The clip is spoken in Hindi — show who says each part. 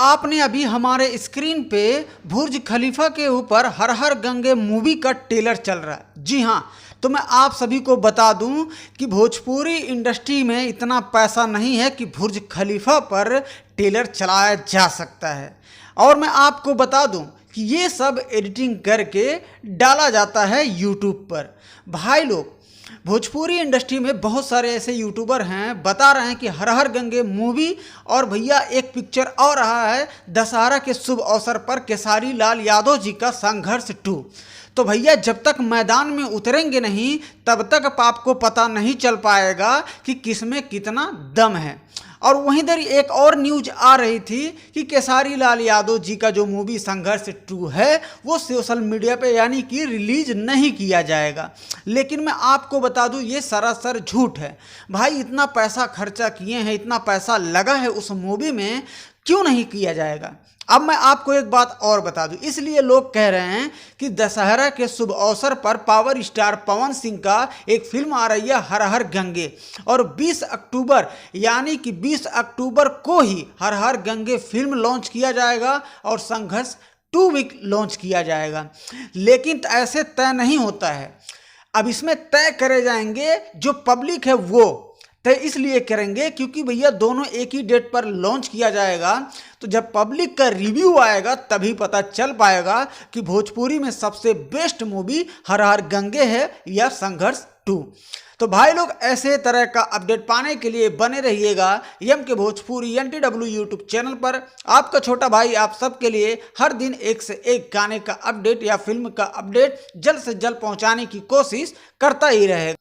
Speaker 1: आपने अभी हमारे स्क्रीन पे बुर्ज खलीफा के ऊपर हर हर गंगे मूवी का ट्रेलर चल रहा है। जी हाँ, तो मैं आप सभी को बता दूं कि भोजपुरी इंडस्ट्री में इतना पैसा नहीं है कि बुर्ज खलीफा पर ट्रेलर चलाया जा सकता है। और मैं आपको बता दूं कि ये सब एडिटिंग करके डाला जाता है यूट्यूब पर। भाई लोग, भोजपुरी इंडस्ट्री में बहुत सारे ऐसे यूट्यूबर हैं बता रहे हैं कि हर हर गंगे मूवी, और भैया एक पिक्चर और रहा है दशहरा के शुभ अवसर पर केसारी लाल यादव जी का संघर्ष 2। तो भैया जब तक मैदान में उतरेंगे नहीं तब तक आपको पता नहीं चल पाएगा कि किसमें कितना दम है। और वहीं इधर एक और न्यूज आ रही थी कि केसारी लाल यादव जी का जो मूवी संघर्ष 2 है वो सोशल मीडिया पे यानी कि रिलीज नहीं किया जाएगा। लेकिन मैं आपको बता दूं ये सरासर झूठ है। भाई इतना पैसा खर्चा किए हैं, इतना पैसा लगा है उस मूवी में, क्यों नहीं किया जाएगा। अब मैं आपको एक बात और बता दूं, इसलिए लोग कह रहे हैं कि दशहरा के शुभ अवसर पर पावर स्टार पवन सिंह का एक फिल्म आ रही है हर हर गंगे, और 20 अक्टूबर यानी कि 20 अक्टूबर को ही हर हर गंगे फिल्म लॉन्च किया जाएगा और संघर्ष 2 भी लॉन्च किया जाएगा। लेकिन ऐसे तय नहीं होता है। अब इसमें तय करे जाएंगे जो पब्लिक है वो तय इसलिए करेंगे क्योंकि भैया दोनों एक ही डेट पर लॉन्च किया जाएगा। तो जब पब्लिक का रिव्यू आएगा तभी पता चल पाएगा कि भोजपुरी में सबसे बेस्ट मूवी हर हर गंगे है या संघर्ष 2। तो भाई लोग ऐसे तरह का अपडेट पाने के लिए बने रहिएगा एम के भोजपुरी NTW यूट्यूब चैनल पर। आपका छोटा भाई आप सबके लिए हर दिन एक से एक गाने का अपडेट या फिल्म का अपडेट जल्द से जल्द पहुंचाने की कोशिश करता ही रहेगा।